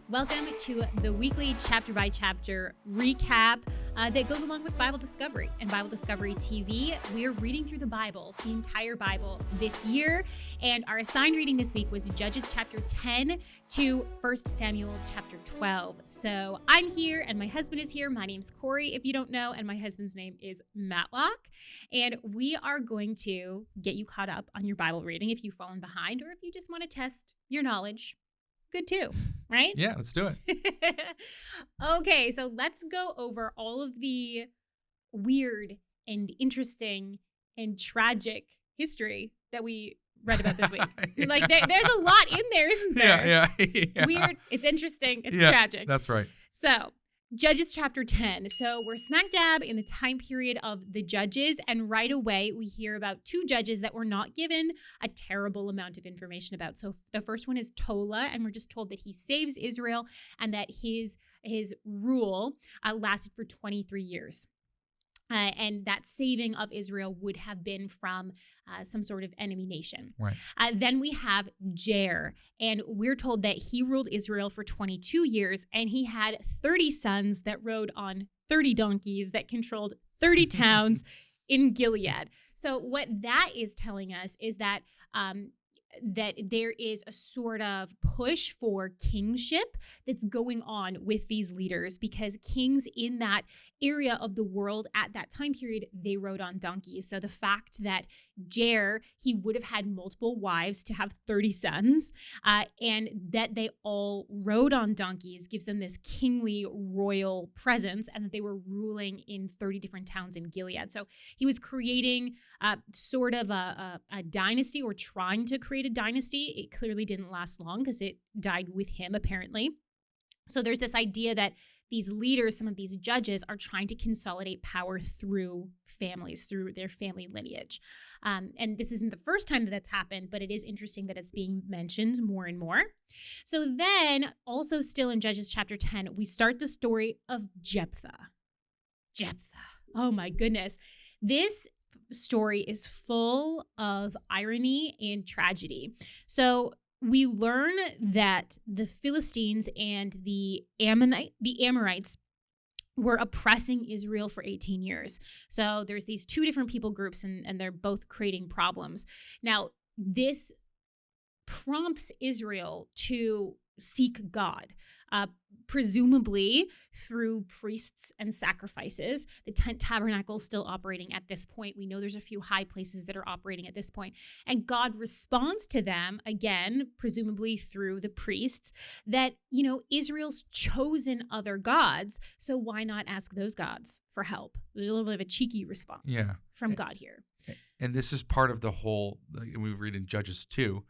Welcome to the weekly chapter by chapter recap that goes along with Bible Discovery and Bible Discovery TV. We're reading through the Bible, the entire Bible this year, and our assigned reading this week was Judges chapter 10 to 1 Samuel chapter 12. So I'm here and my husband is here. My name's Corie, if you don't know, and my husband's name is Matlock. And we are going to get you caught up on your Bible reading if you've fallen behind or if you just want to test your knowledge. Good too, right? Yeah, let's do it. Okay, so let's go over all of the weird and interesting and tragic history that we read about this week. Like, there's a lot in there, isn't there? Yeah. It's weird, it's interesting, it's tragic. That's right. So, Judges chapter 10. So we're smack dab in the time period of the judges, and right away we hear about two judges that we're not given a terrible amount of information about. So the first one is Tola, and we're just told that he saves Israel and that his rule lasted for 23 years. And that saving of Israel would have been from some sort of enemy nation. Right. Then we have Jair, and we're told that he ruled Israel for 22 years, and he had 30 sons that rode on 30 donkeys that controlled 30 towns in Gilead. So what that is telling us is that that there is a sort of push for kingship that's going on with these leaders, because kings in that area of the world at that time period, they rode on donkeys. So the fact that Jair, he would have had multiple wives to have 30 sons, and that they all rode on donkeys gives them this kingly royal presence, and that they were ruling in 30 different towns in Gilead. So he was creating sort of a dynasty, or trying to create a dynasty. It clearly didn't last long because it died with him, apparently. So there's this idea that these leaders, some of these judges, are trying to consolidate power through families, through their family lineage. And this isn't the first time that that's happened, but it is interesting that it's being mentioned more and more. So then, also still in Judges chapter 10, we start the story of Jephthah. Oh my goodness. This story is full of irony and tragedy. So we learn that the Philistines and the Amorites were oppressing Israel for 18 years. So there's these two different people groups, and they're both creating problems. Now, this prompts Israel to seek God, presumably through priests and sacrifices. The tent tabernacle is still operating at this point. We know there's a few high places that are operating at this point. And God responds to them, again, presumably through the priests, that, Israel's chosen other gods, so why not ask those gods for help? There's a little bit of a cheeky response from God here. And this is part of the whole, we read in Judges 2,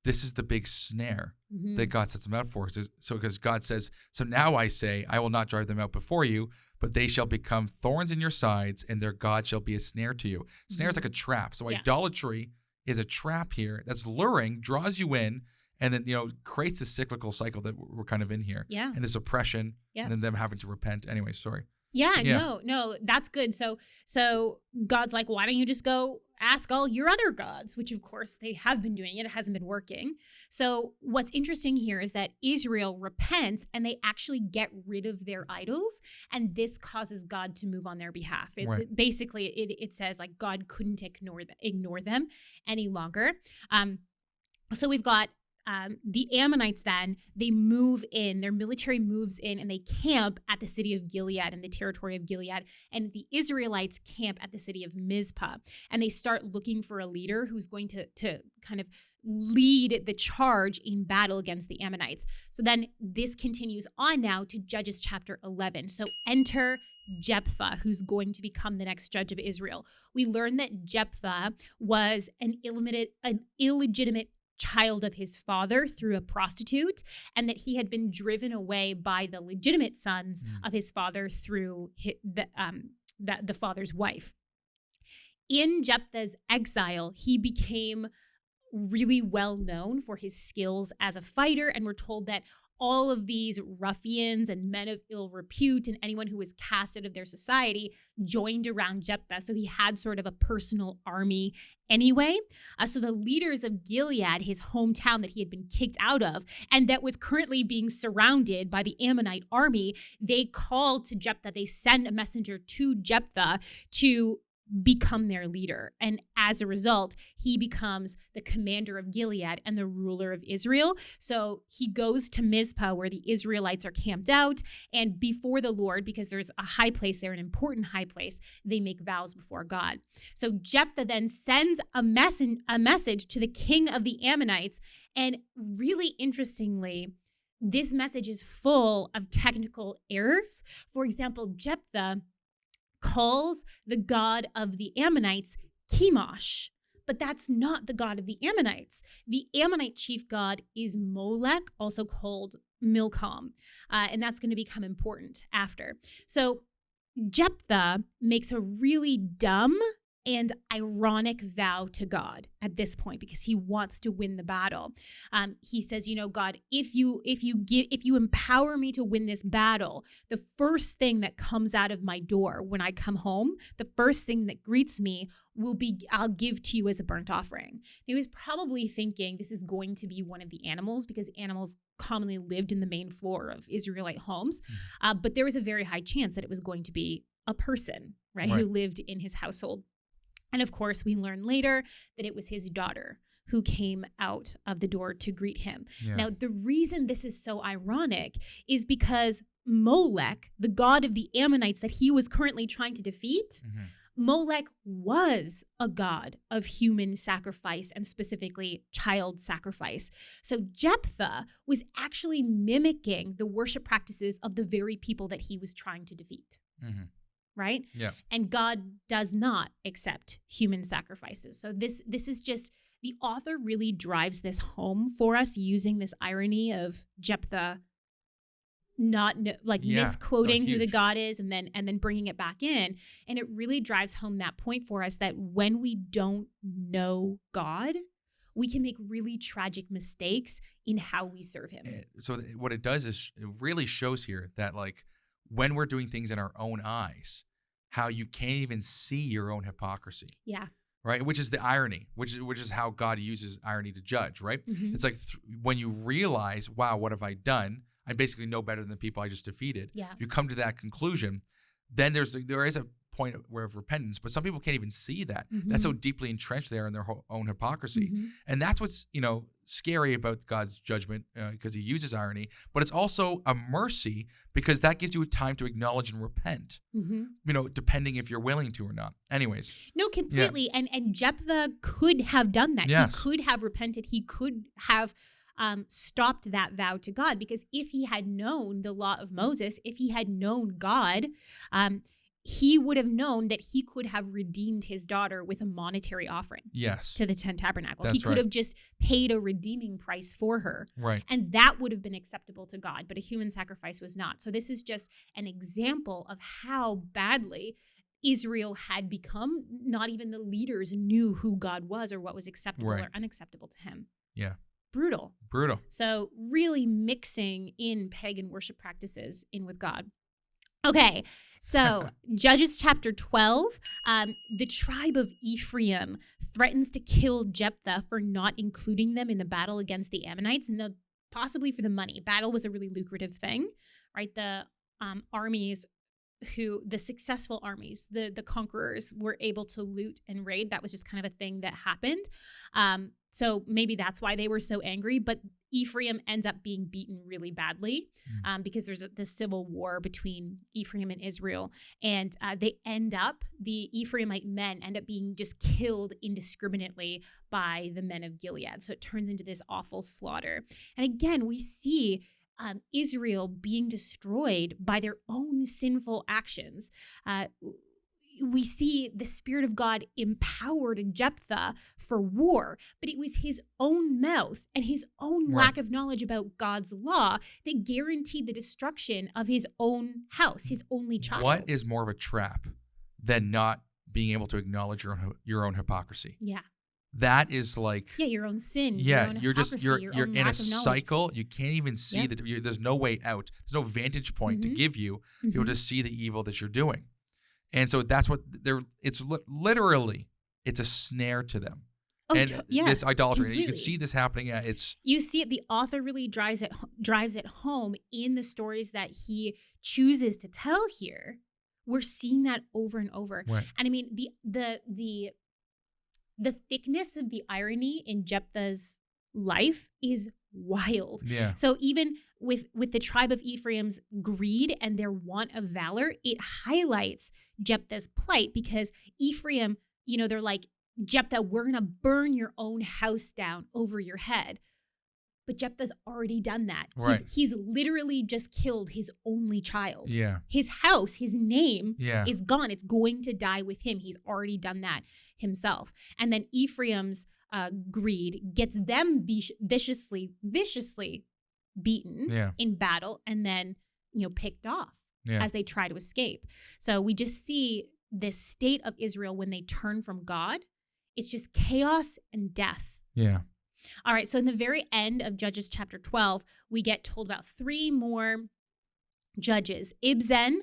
this is the big snare that God sets them out for. So because God says, so now I say, I will not drive them out before you, but they shall become thorns in your sides, and their God shall be a snare to you. Snare is like a trap. So idolatry is a trap here that's luring, draws you in, and then, creates this cyclical cycle that we're kind of in here. Yeah. And this oppression, and then them having to repent. Anyway, sorry. No, that's good. So God's like, why don't you just go ask all your other gods, which of course they have been doing it. It hasn't been working. So what's interesting here is that Israel repents and they actually get rid of their idols. And this causes God to move on their behalf. Basically, it says like God couldn't ignore them any longer. So we've got the Ammonites then, they move in, their military moves in, and they camp at the city of Gilead in the territory of Gilead. And the Israelites camp at the city of Mizpah. And they start looking for a leader who's going to kind of lead the charge in battle against the Ammonites. So then this continues on now to Judges chapter 11. So enter Jephthah, who's going to become the next judge of Israel. We learn that Jephthah was an illegitimate child of his father through a prostitute, and that he had been driven away by the legitimate sons of his father through the father's wife. In Jephthah's exile, he became really well known for his skills as a fighter, and we're told that all of these ruffians and men of ill repute and anyone who was cast out of their society joined around Jephthah. So he had sort of a personal army anyway. So the leaders of Gilead, his hometown that he had been kicked out of, and that was currently being surrounded by the Ammonite army, they called to Jephthah. They sent a messenger to Jephthah to become their leader. And as a result, he becomes the commander of Gilead and the ruler of Israel. So he goes to Mizpah where the Israelites are camped out, and before the Lord, because there's a high place there, an important high place, they make vows before God. So Jephthah then sends a message to the king of the Ammonites, and really interestingly, this message is full of technical errors. For example, Jephthah calls the god of the Ammonites Chemosh, but that's not the god of the Ammonites. The Ammonite chief god is Molech, also called Milcom, and that's going to become important after. So Jephthah makes a really dumb and ironic vow to God at this point because he wants to win the battle. He says, God, if you empower me to win this battle, the first thing that comes out of my door when I come home, the first thing that greets me will be, I'll give to you as a burnt offering. He was probably thinking this is going to be one of the animals because animals commonly lived in the main floor of Israelite homes. But there was a very high chance that it was going to be a person, right, who lived in his household. And of course, we learn later that it was his daughter who came out of the door to greet him. Yeah. Now, the reason this is so ironic is because Molech, the god of the Ammonites that he was currently trying to defeat, Molech was a god of human sacrifice and specifically child sacrifice. So Jephthah was actually mimicking the worship practices of the very people that he was trying to defeat. Right? Yeah. And God does not accept human sacrifices. So this is just, the author really drives this home for us using this irony of Jephthah misquoting who the God is and then bringing it back in. And it really drives home that point for us that when we don't know God, we can make really tragic mistakes in how we serve him. So what it does is it really shows here that when we're doing things in our own eyes, how you can't even see your own hypocrisy. Yeah. Right? Which is the irony, which is how God uses irony to judge, right? It's like when you realize, wow, what have I done? I basically know better than the people I just defeated. Yeah. You come to that conclusion, then there is a point of repentance, but some people can't even see that. That's how deeply entrenched they are in their own hypocrisy. And that's what's, scary about God's judgment because he uses irony, but it's also a mercy because that gives you time to acknowledge and repent, depending if you're willing to or not. Anyways. No, completely. Yeah. And Jephthah could have done that. Yes. He could have repented. He could have stopped that vow to God because if he had known the law of Moses, if he had known God, he would have known that he could have redeemed his daughter with a monetary offering to the tent tabernacle. He could have just paid a redeeming price for her. Right. And that would have been acceptable to God, but a human sacrifice was not. So this is just an example of how badly Israel had become. Not even the leaders knew who God was or what was acceptable or unacceptable to him. Yeah. Brutal. So really mixing in pagan worship practices in with God. Okay, so Judges chapter 12, the tribe of Ephraim threatens to kill Jephthah for not including them in the battle against the Ammonites, and possibly for the money. Battle was a really lucrative thing, right? The successful armies, the conquerors were able to loot and raid. That was just kind of a thing that happened. So maybe that's why they were so angry, but Ephraim ends up being beaten really badly because there's this civil war between Ephraim and Israel. And the Ephraimite men end up being just killed indiscriminately by the men of Gilead. So it turns into this awful slaughter. And again, we see Israel being destroyed by their own sinful actions. We see the Spirit of God empowered Jephthah for war, but it was his own mouth and his own lack of knowledge about God's law that guaranteed the destruction of his own house, his only child. What is more of a trap than not being able to acknowledge your own hypocrisy? Yeah. that is like your own sin. Yeah, your own you're just hypocrisy, you're your own in a lack of knowledge. cycle. You can't even see that. There's no way out. There's no vantage point to give you to be able to see the evil that you're doing. And so that's what it's literally, it's a snare to them. And this idolatry, completely. You can see this happening. You see it. The author really drives it home in the stories that he chooses to tell here. We're seeing that over and over. Right. And I mean, the thickness of the irony in Jephthah's life is wild. Yeah. So even with the tribe of Ephraim's greed and their want of valor, it highlights Jephthah's plight, because Ephraim, they're like, Jephthah, we're going to burn your own house down over your head. But Jephthah's already done that. Right. He's literally just killed his only child. Yeah. His house, his name is gone. It's going to die with him. He's already done that himself. And then Ephraim's greed gets them viciously beaten in battle, and then, picked off as they try to escape. So we just see this state of Israel when they turn from God. It's just chaos and death. Yeah. All right. So in the very end of Judges chapter 12, we get told about 3 more judges. Ibzan,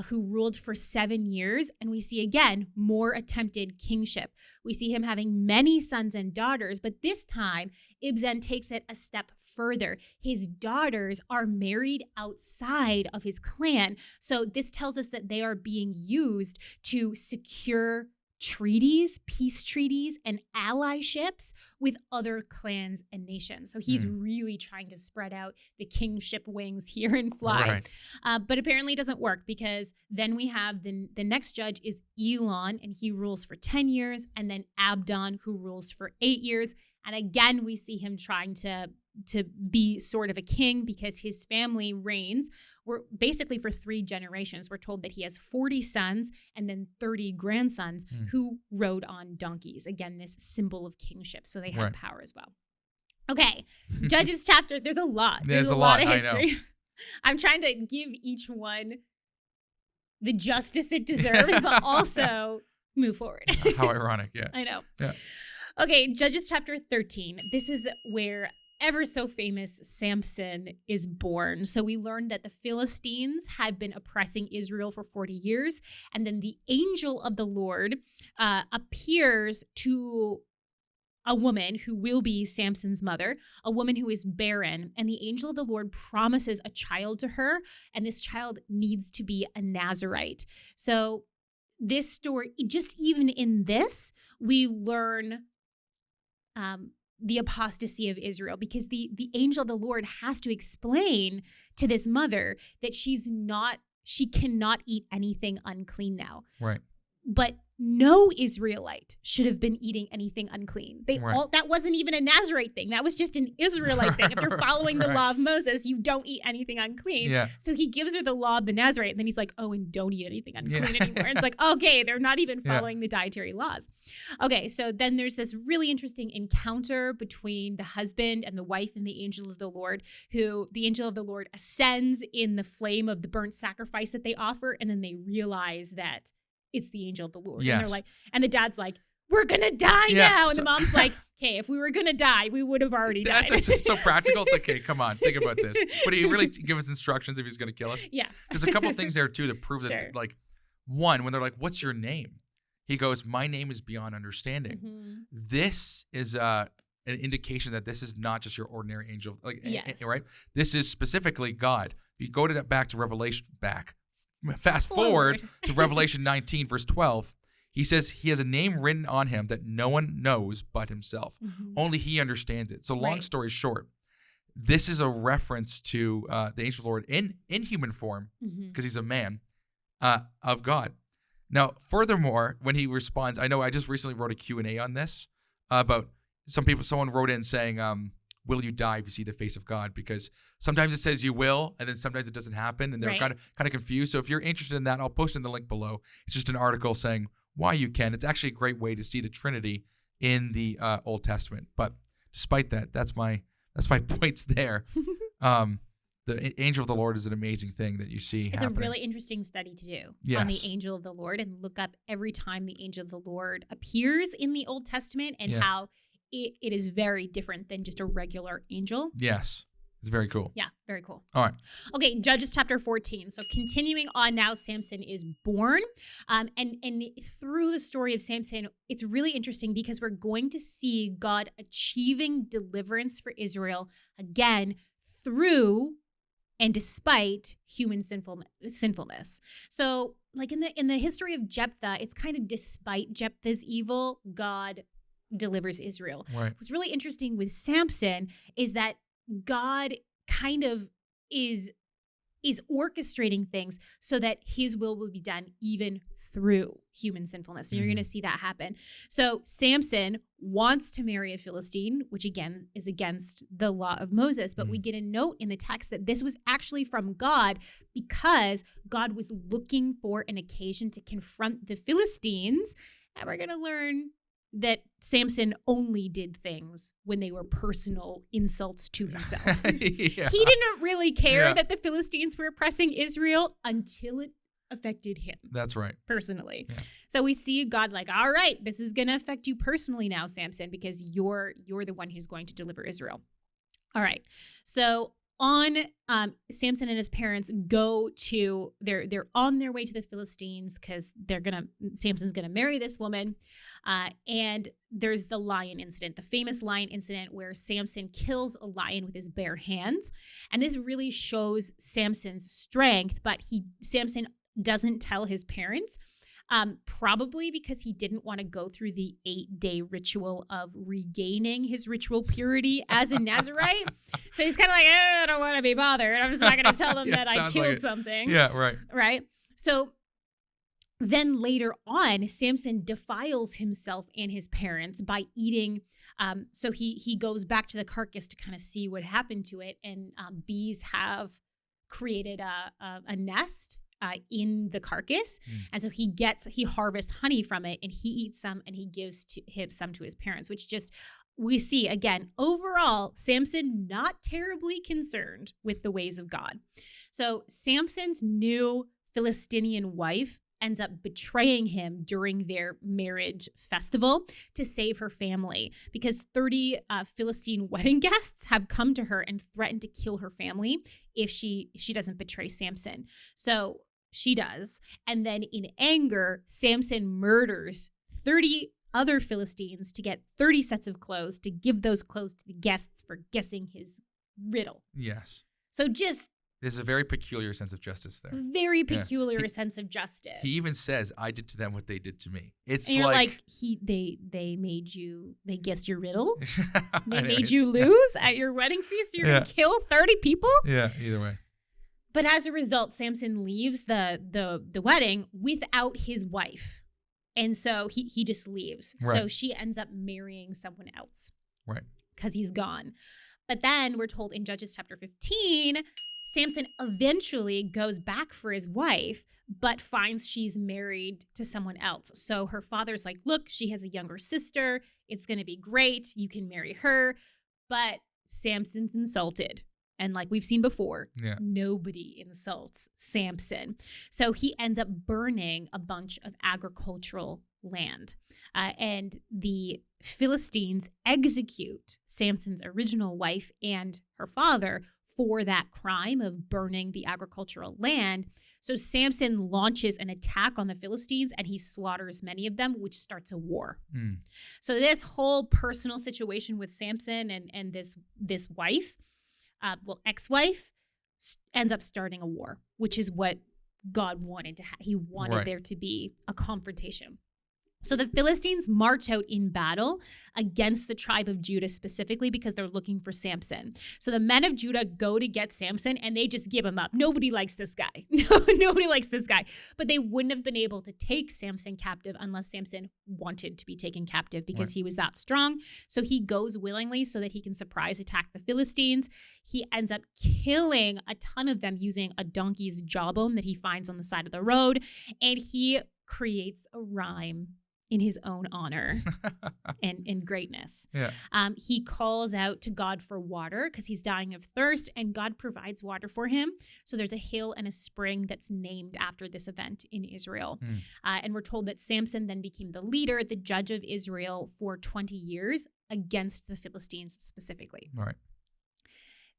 who ruled for 7 years. And we see again, more attempted kingship. We see him having many sons and daughters, but this time Ibzan takes it a step further. His daughters are married outside of his clan. So this tells us that they are being used to secure treaties, peace treaties, and allyships with other clans and nations. So he's really trying to spread out the kingship wings here and fly. Right. But apparently it doesn't work, because then we have the next judge is Elon, and he rules for 10 years, and then Abdon, who rules for 8 years. And again, we see him trying to be sort of a king, because his family reigns basically for 3 generations. We're told that he has 40 sons and then 30 grandsons who rode on donkeys. Again, this symbol of kingship. So they had power as well. Okay, Judges chapter, there's a lot. There's a lot of history. I'm trying to give each one the justice it deserves, but also move forward. How ironic, yeah. I know. Yeah. Okay, Judges chapter 13. This is where ever so famous Samson is born. So we learned that the Philistines had been oppressing Israel for 40 years. And then the angel of the Lord appears to a woman who will be Samson's mother, a woman who is barren. And the angel of the Lord promises a child to her. And this child needs to be a Nazirite. So this story, just even in this, we learn the apostasy of Israel, because the angel of the Lord has to explain to this mother that she cannot eat anything unclean now. Right. But no Israelite should have been eating anything unclean. That wasn't even a Nazirite thing. That was just an Israelite thing. If you're following the law of Moses, you don't eat anything unclean. Yeah. So he gives her the law of the Nazirite, and then he's like, oh, and don't eat anything unclean anymore. And it's like, okay, they're not even following the dietary laws. Okay, so then there's this really interesting encounter between the husband and the wife and the angel of the Lord, who the angel of the Lord ascends in the flame of the burnt sacrifice that they offer, and then they realize that it's the angel of the Lord. Yes. And they're like, and the dad's like, we're gonna die now. And the mom's like, okay, if we were gonna die, we would have already died. That's just so practical. It's like, okay, come on, think about this. But he really give us instructions if he's gonna kill us. Yeah. There's a couple of things there too that prove that, like, one, when they're like, what's your name? He goes, my name is beyond understanding. Mm-hmm. This is an indication that this is not just your ordinary angel. Like, right? This is specifically God. If you go to back to Revelation, fast forward to Revelation 19, verse 12, he says he has a name written on him that no one knows but himself. Mm-hmm. Only he understands it. So long story short, this is a reference to the angel of the Lord in human form, because he's a man, of God. Now, furthermore, when he responds, I know I just recently wrote a Q&A on this about someone wrote in saying, will you die if you see the face of God? Because sometimes it says you will, and then sometimes it doesn't happen, and they're kind of confused. So if you're interested in that, I'll post in the link below. It's just an article saying why you can. It's actually a great way to see the Trinity in the Old Testament. But despite that, that's my points there. the angel of the Lord is an amazing thing that you see It's happening. a really interesting study to do Yes. on the angel of the Lord, and look up every time the angel of the Lord appears in the Old Testament, and how it is very different than just a regular angel. Yes. It's very cool. Yeah, very cool. All right. Okay, Judges chapter 14. So continuing on now, Samson is born. And through the story of Samson, it's really interesting because we're going to see God achieving deliverance for Israel again through and despite human sinfulness. So like in the history of Jephthah, it's kind of despite Jephthah's evil, God delivers Israel. Right. What's really interesting with Samson is that God kind of is orchestrating things so that his will be done even through human sinfulness. And you're going to see that happen. So Samson wants to marry a Philistine, which again is against the law of Moses. But we get a note in the text that this was actually from God because God was looking for an occasion to confront the Philistines. And we're going to learn that Samson only did things when they were personal insults to himself. He didn't really care that the Philistines were oppressing Israel until it affected him. That's right. Personally. Yeah. So we see God like, all right, this is going to affect you personally now, Samson, because you're the one who's going to deliver Israel. All right. So on Samson and his parents go to they're on their way to the Philistines because Samson's gonna marry this woman, and there's the lion incident, the famous lion incident where Samson kills a lion with his bare hands, and this really shows Samson's strength. But Samson doesn't tell his parents. Probably because he didn't want to go through the 8-day ritual of regaining his ritual purity as a Nazirite. So he's kind of like, I don't want to be bothered. I'm just not going to tell them that I killed something. Yeah, right. Right. So then later on, Samson defiles himself and his parents by eating. So he goes back to the carcass to kind of see what happened to it. And bees have created a nest in the carcass. And so he harvests honey from it, and he eats some, and he gives some to his parents, which just, we see again, overall, Samson not terribly concerned with the ways of God. So Samson's new Philistinian wife ends up betraying him during their marriage festival to save her family, because 30 Philistine wedding guests have come to her and threatened to kill her family if she doesn't betray Samson. So she does. And then in anger, Samson murders 30 other Philistines to get 30 sets of clothes to give those clothes to the guests for guessing his riddle. Yes. So just there's a very peculiar sense of justice there. Very peculiar sense of justice. He even says, I did to them what they did to me. It's and you're like they made you, they guessed your riddle. They made you lose at your wedding feast. So you're going to kill 30 people? Yeah, either way. But as a result, Samson leaves the wedding without his wife. And so he just leaves. Right. So she ends up marrying someone else. Right. Because he's gone. But then we're told in Judges chapter 15, Samson eventually goes back for his wife, but finds she's married to someone else. So her father's like, look, she has a younger sister. It's going to be great. You can marry her. But Samson's insulted. And like we've seen before, nobody insults Samson. So he ends up burning a bunch of agricultural land. And the Philistines execute Samson's original wife and her father for that crime of burning the agricultural land. So Samson launches an attack on the Philistines, and he slaughters many of them, which starts a war. So this whole personal situation with Samson and this wife, ex-wife, ends up starting a war, which is what God wanted to have. He wanted there to be a confrontation. So the Philistines march out in battle against the tribe of Judah specifically because they're looking for Samson. So the men of Judah go to get Samson, and they just give him up. Nobody likes this guy. Nobody likes this guy. But they wouldn't have been able to take Samson captive unless Samson wanted to be taken captive because he was that strong. So he goes willingly so that he can surprise attack the Philistines. He ends up killing a ton of them using a donkey's jawbone that he finds on the side of the road. And he creates a rhyme in his own honor and greatness. Yeah. He calls out to God for water because he's dying of thirst, and God provides water for him. So there's a hill and a spring that's named after this event in Israel. And we're told that Samson then became the leader, the judge of Israel for 20 years against the Philistines specifically. All right.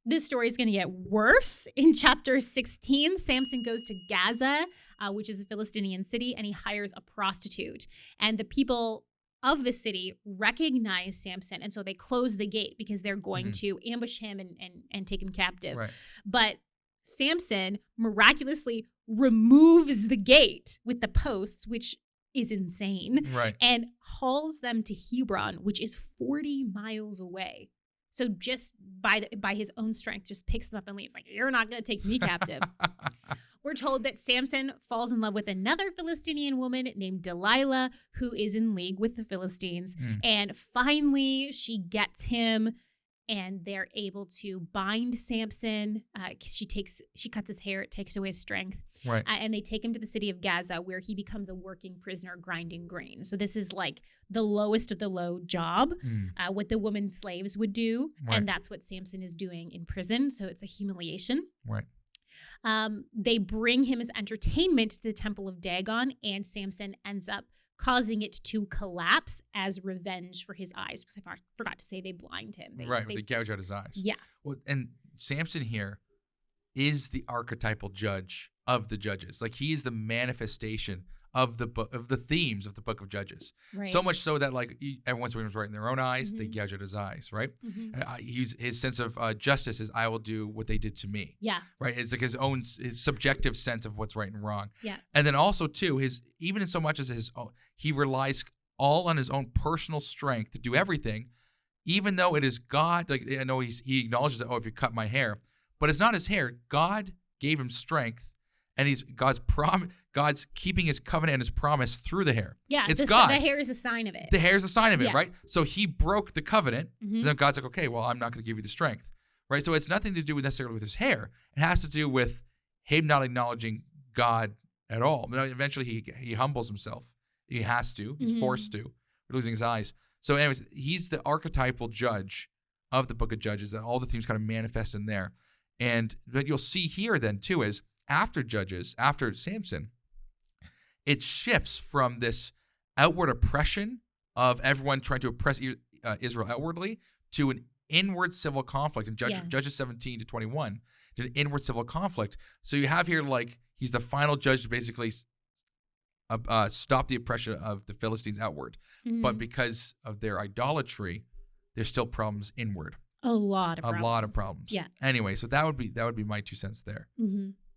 This story is going to get worse. In chapter 16, Samson goes to Gaza, which is a Philistine city, and he hires a prostitute. And the people of the city recognize Samson, and so they close the gate because they're going to ambush him and take him captive. Right. But Samson miraculously removes the gate with the posts, which is insane, Right. and hauls them to Hebron, which is 40 miles away. So just by his own strength, just picks them up and leaves. Like, you're not going to take me captive. We're told that Samson falls in love with another Philistine woman named Delilah, who is in league with the Philistines. And finally, she gets him, and they're able to bind Samson. She cuts his hair. It takes away his strength. Right. And they take him to the city of Gaza, where he becomes a working prisoner grinding grain. So this is like the lowest of the low job, what the women slaves would do. Right. And that's what Samson is doing in prison. So it's a humiliation. Right. They bring him as entertainment to the temple of Dagon, and Samson ends up causing it to collapse as revenge for his eyes. Because I forgot to say they blind him. They gouge out his eyes. Yeah. Well, and Samson here is the archetypal judge of the judges. Like, he is the manifestation of the book, of the themes of the book of Judges. Right. So much so that, like, everyone's was right in their own eyes. They gouge out his eyes, right? His sense of justice is, I will do what they did to me. Yeah. Right. It's like his subjective sense of what's right and wrong. Yeah. And then also too, even in so much as his own, he relies all on his own personal strength to do everything, even though it is God. Like, I know he acknowledges that, if you cut my hair, but it's not his hair. God gave him strength, and God's keeping his covenant and his promise through the hair. Yeah, it's God. The hair is a sign of it. The hair is a sign of it, Yeah. right? So he broke the covenant, and then God's like, okay, well, I'm not going to give you the strength, right? So it's nothing to do with necessarily with his hair. It has to do with him not acknowledging God at all. But eventually he humbles himself. He has to. He's forced to. For losing his eyes. So anyways, he's the archetypal judge of the book of Judges, that all the themes kind of manifest in there. And what you'll see here then too is after Judges, after Samson, it shifts from this outward oppression of everyone trying to oppress Israel outwardly to an inward civil conflict in Judges 17 to 21, to an inward civil conflict. So you have here, like, he's the final judge to basically stop the oppression of the Philistines outward. But because of their idolatry, there's still problems inward. A lot of problems. Yeah. Anyway, so that would be my 2 cents there.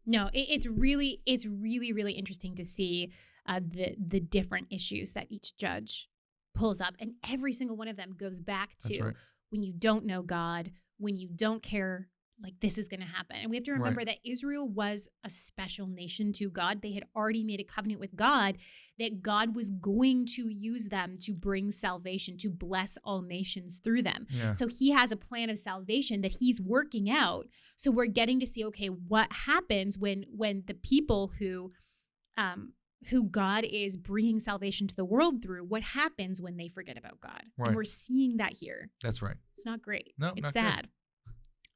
No, it's really interesting to see the different issues that each judge pulls up, and every single one of them goes back to when you don't know God, when you don't care, like, this is going to happen. And we have to remember that Israel was a special nation to God. They had already made a covenant with God that God was going to use them to bring salvation, to bless all nations through them. Yeah. So he has a plan of salvation that he's working out. So we're getting to see, okay, what happens when the people who God is bringing salvation to the world through, what happens when they forget about God? Right. And we're seeing that here. That's right. It's not great. No, it's not sad. good.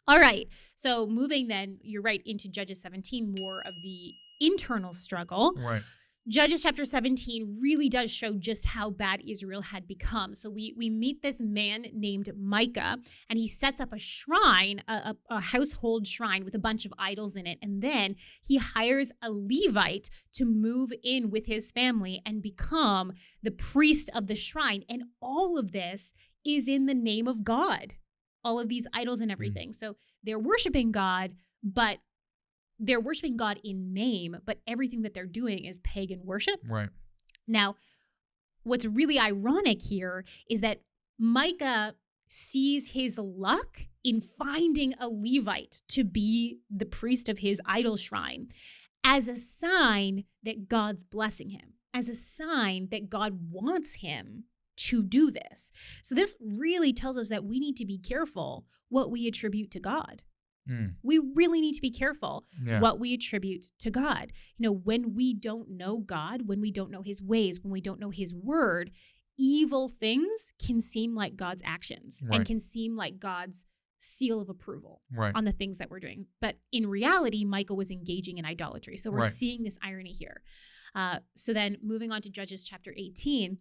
All right. So moving then, you're right, into Judges 17, more of the internal struggle. Right. Judges chapter 17 really does show just how bad Israel had become. So we meet this man named Micah, and he sets up a shrine, a household shrine with a bunch of idols in it. And then he hires a Levite to move in with his family and become the priest of the shrine. And all of this is in the name of God. All of these idols and everything. So they're worshiping God, but they're worshiping God in name, but everything that they're doing is pagan worship. Right. Now, what's really ironic here is that Micah sees his luck in finding a Levite to be the priest of his idol shrine as a sign that God's blessing him, as a sign that God wants him to do this. So this really tells us that we need to be careful what we attribute to God. We really need to be careful Yeah. what we attribute to God. When we don't know God, when we don't know his ways, when we don't know his word, evil things can seem like God's actions and can seem like God's seal of approval on the things that we're doing. But in reality, Micah was engaging in idolatry. So we're seeing this irony here. So then moving on to Judges chapter 18,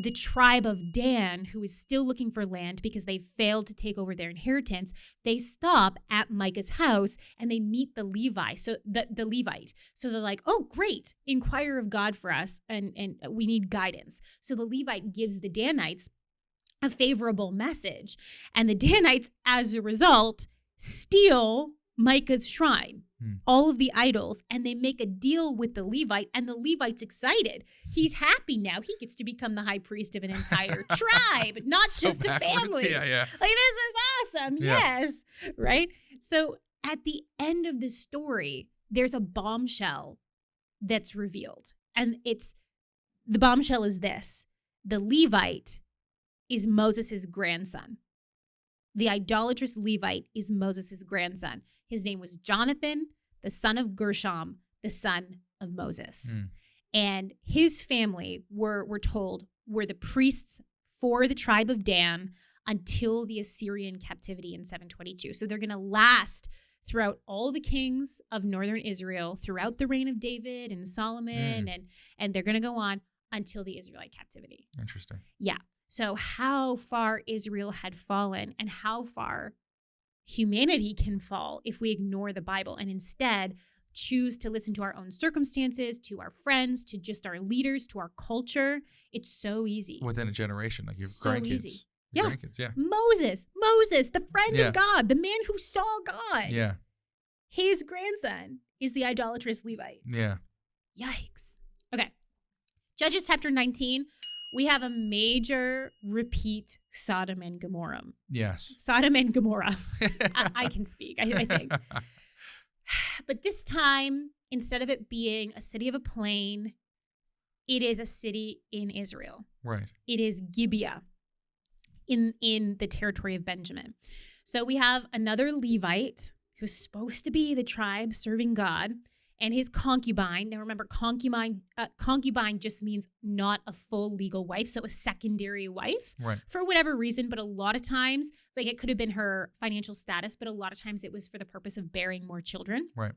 the tribe of Dan, who is still looking for land because they failed to take over their inheritance, they stop at Micah's house and they meet the Levite. So the Levite. So they're like, oh, great, inquire of God for us, and we need guidance. So the Levite gives the Danites a favorable message, and the Danites, as a result, steal Micah's shrine, all of the idols, and they make a deal with the Levite, and the Levite's excited. He's happy now. He gets to become the high priest of an entire tribe, not just a family. Yeah. Like, this is awesome. Yeah. Yes. Right? So at the end of the story, there's a bombshell that's revealed. And the bombshell is this: the Levite is Moses' grandson. The idolatrous Levite is Moses' grandson. His name was Jonathan, the son of Gershom, the son of Moses. And his family, we're told, were the priests for the tribe of Dan until the Assyrian captivity in 722. So they're going to last throughout all the kings of northern Israel, throughout the reign of David and Solomon, and they're going to go on until the Israelite captivity. Interesting. Yeah. So how far Israel had fallen and how far humanity can fall if we ignore the Bible and instead choose to listen to our own circumstances, to our friends, to just our leaders, to our culture. It's so easy. Within a generation, like your so grandkids. Easy. Your Yeah. grandkids, yeah. Moses, the friend of God, the man who saw God. Yeah. His grandson is the idolatrous Levite. Yeah. Yikes. Okay. Judges chapter 19. We have a major repeat Sodom and Gomorrah. Yes. Sodom and Gomorrah. I can speak, I think. But this time, instead of it being a city of a plain, it is a city in Israel. Right. It is Gibeah in the territory of Benjamin. So we have another Levite who's supposed to be the tribe serving God, and his concubine. Now remember, concubine just means not a full legal wife, so a secondary wife, right, for whatever reason. But a lot of times, it's like it could have been her financial status, but a lot of times it was for the purpose of bearing more children. Right.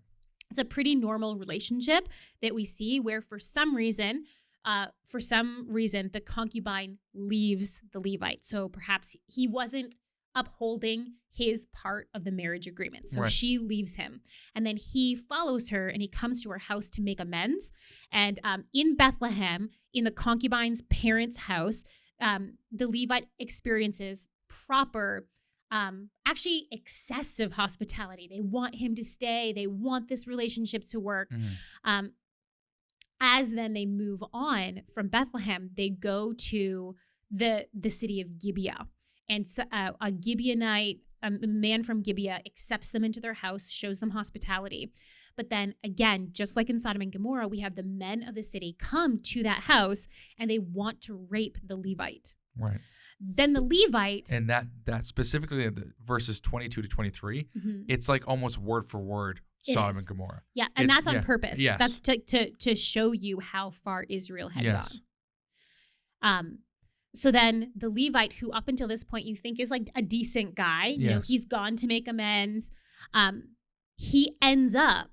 It's a pretty normal relationship that we see where for some reason, the concubine leaves the Levite. So perhaps he wasn't upholding his part of the marriage agreement. So right, she leaves him. And then he follows her and he comes to her house to make amends. And in Bethlehem, in the concubine's parents' house, the Levite experiences proper, actually excessive hospitality. They want him to stay. They want this relationship to work. Mm-hmm. As then they move on from Bethlehem, they go to the city of Gibeah. And so, a Gibeonite, a man from Gibeah, accepts them into their house, shows them hospitality. But then again, just like in Sodom and Gomorrah, we have the men of the city come to that house and they want to rape the Levite. Right. Then the Levite. And that specifically the verses 22 to 23, Mm-hmm. it's like almost word for word Sodom and Gomorrah. Yeah, and that's on purpose. Yes. That's to show you how far Israel had gone. So then the Levite, who up until this point you think is like a decent guy, you know, he's gone to make amends. He ends up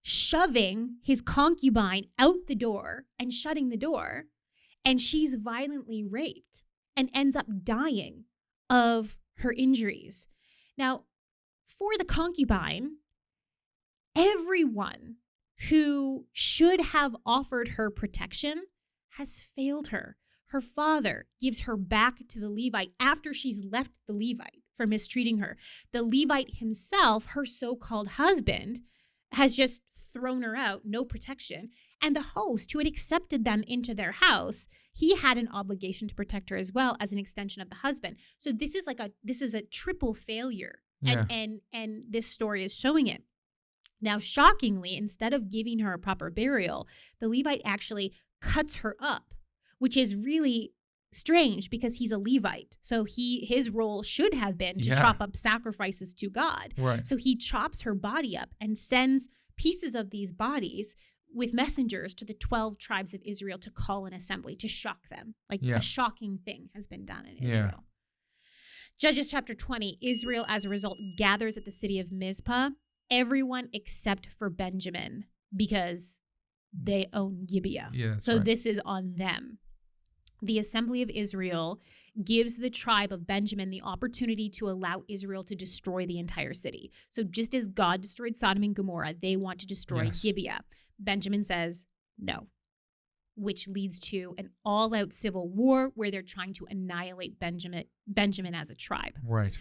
shoving his concubine out the door and shutting the door, and she's violently raped and ends up dying of her injuries. Now, for the concubine, everyone who should have offered her protection has failed her. Her father gives her back to the Levite after she's left the Levite for mistreating her. The Levite himself, her so-called husband, has just thrown her out, no protection. And the host who had accepted them into their house, he had an obligation to protect her as well as an extension of the husband. So this is a triple failure. Yeah. And this story is showing it. Now, shockingly, instead of giving her a proper burial, the Levite actually cuts her up, which is really strange because he's a Levite. So his role should have been to chop up sacrifices to God. Right. So he chops her body up and sends pieces of these bodies with messengers to the 12 tribes of Israel to call an assembly, to shock them. Like a shocking thing has been done in Israel. Judges chapter 20, Israel as a result gathers at the city of Mizpah, everyone except for Benjamin, because they own Gibeah. Yeah, so this is on them. The assembly of Israel gives the tribe of Benjamin the opportunity to allow Israel to destroy the entire city. So just as God destroyed Sodom and Gomorrah, they want to destroy Gibeah. Benjamin says no, which leads to an all-out civil war where they're trying to annihilate Benjamin as a tribe. Right.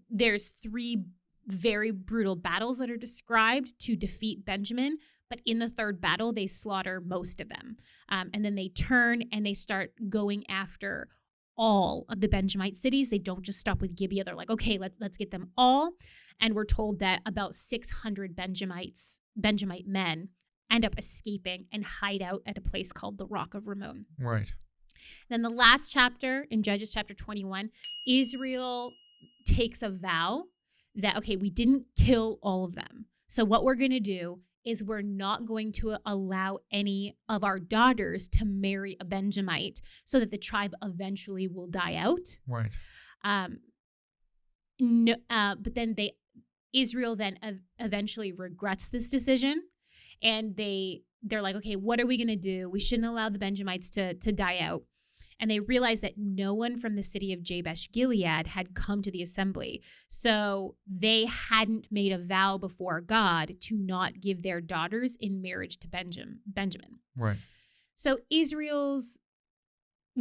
There's 3 very brutal battles that are described to defeat Benjamin, but in the 3rd battle, they slaughter most of them. And then they turn and they start going after all of the Benjamite cities. They don't just stop with Gibeah. They're like, okay, let's get them all. And we're told that about 600 Benjamite men end up escaping and hide out at a place called the Rock of Rimmon. Right. Then the last chapter in Judges chapter 21, Israel takes a vow that, okay, we didn't kill all of them. So what we're going to do is we're not going to allow any of our daughters to marry a Benjamite so that the tribe eventually will die out. Right. But then Israel then eventually regrets this decision, and they're like, okay, what are we going to do? We shouldn't allow the Benjamites to die out. And they realized that no one from the city of Jabesh Gilead had come to the assembly. So they hadn't made a vow before God to not give their daughters in marriage to Benjamin. Right. So Israel's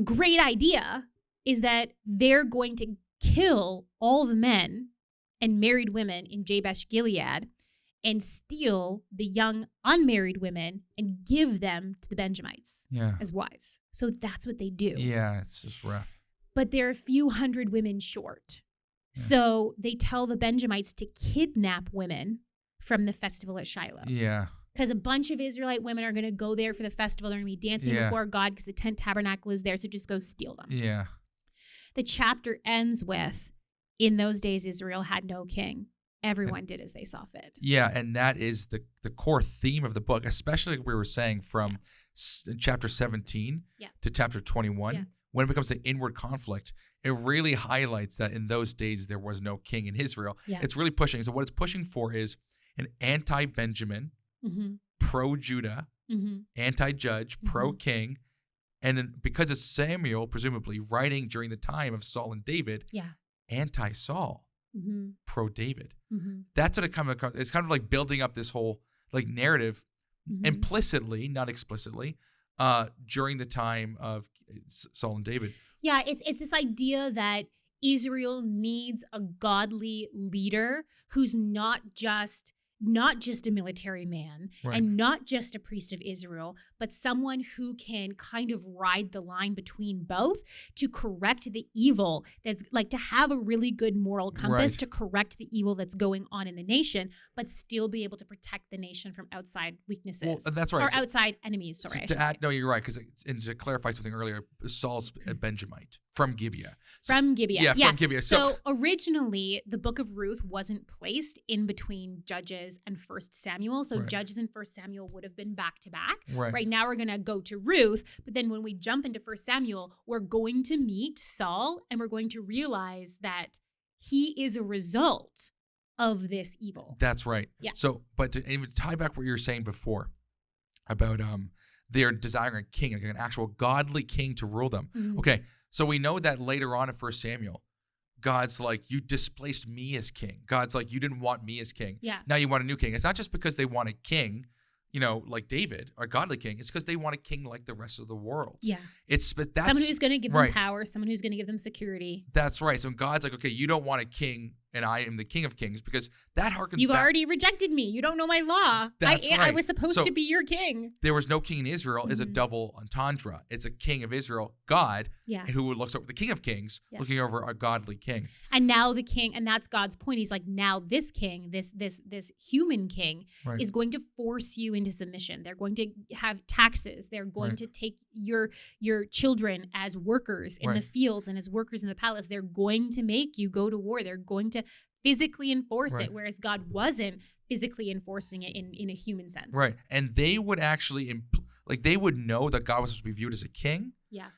great idea is that they're going to kill all the men and married women in Jabesh Gilead and steal the young unmarried women and give them to the Benjamites as wives. So that's what they do. Yeah, it's just rough. But they're a few hundred women short. Yeah. So they tell the Benjamites to kidnap women from the festival at Shiloh. Yeah. Because a bunch of Israelite women are going to go there for the festival. They're going to be dancing before God because the tent tabernacle is there. So just go steal them. Yeah. The chapter ends with, in those days, Israel had no king. Everyone did as they saw fit. Yeah, and that is the core theme of the book, especially like we were saying from chapter 17 to chapter 21. When it becomes the inward conflict, it really highlights that in those days there was no king in Israel. Yeah. It's really pushing. So what it's pushing for is an anti-Benjamin, pro-Judah, anti-judge, pro-king. And then because it's Samuel, presumably, writing during the time of Saul and David, anti-Saul. Pro-David. That's what it kind of comes. It's kind of like building up this whole like narrative implicitly, not explicitly, during the time of Saul and David. Yeah, it's this idea that Israel needs a godly leader who's not just a military man and not just a priest of Israel, but someone who can kind of ride the line between both to correct the evil that's like to have a really good moral compass to correct the evil that's going on in the nation, but still be able to protect the nation from outside weaknesses. Well, that's right. Or outside enemies, sorry. No, you're right. And to clarify something earlier, Saul's a Benjamite from Gibeah. From Gibeah. Yeah, from Gibeah. So originally, the book of Ruth wasn't placed in between Judges and 1 Samuel. So Judges and 1 Samuel would have been back to back. Right now we're going to go to Ruth. But then when we jump into 1 Samuel, we're going to meet Saul and we're going to realize that he is a result of this evil. That's right. Yeah. So, but to even tie back what you were saying before about they're desiring a king, like an actual godly king to rule them. Okay. So we know that later on in 1 Samuel, God's like, you displaced me as king. God's like, you didn't want me as king. Yeah. Now you want a new king. It's not just because they want a king, like David, or a godly king. It's because they want a king like the rest of the world. Yeah. That's someone who's going to give them power, someone who's going to give them security. That's right. So God's like, okay, you don't want a king and I am the King of Kings, because that harkens You've back. already rejected me. You don't know my law. That's I right. was supposed So, to be your king. there was no king in Israel is a Mhm. double entendre. It's a king of Israel, God, Yeah. who looks over the King of Kings, Yeah. looking over a godly king. And now the king, and that's God's point. He's like, now this king, this human king, Right. is going to force you into submission. They're going to have taxes. They're going Right. to take your children as workers in the Right. fields and as workers in the palace. They're going to make you go to war. They're going to physically enforce Right. it, whereas God wasn't physically enforcing it in a human sense. Right. And they would actually, they would know that God was supposed to be viewed as a king. Yeah.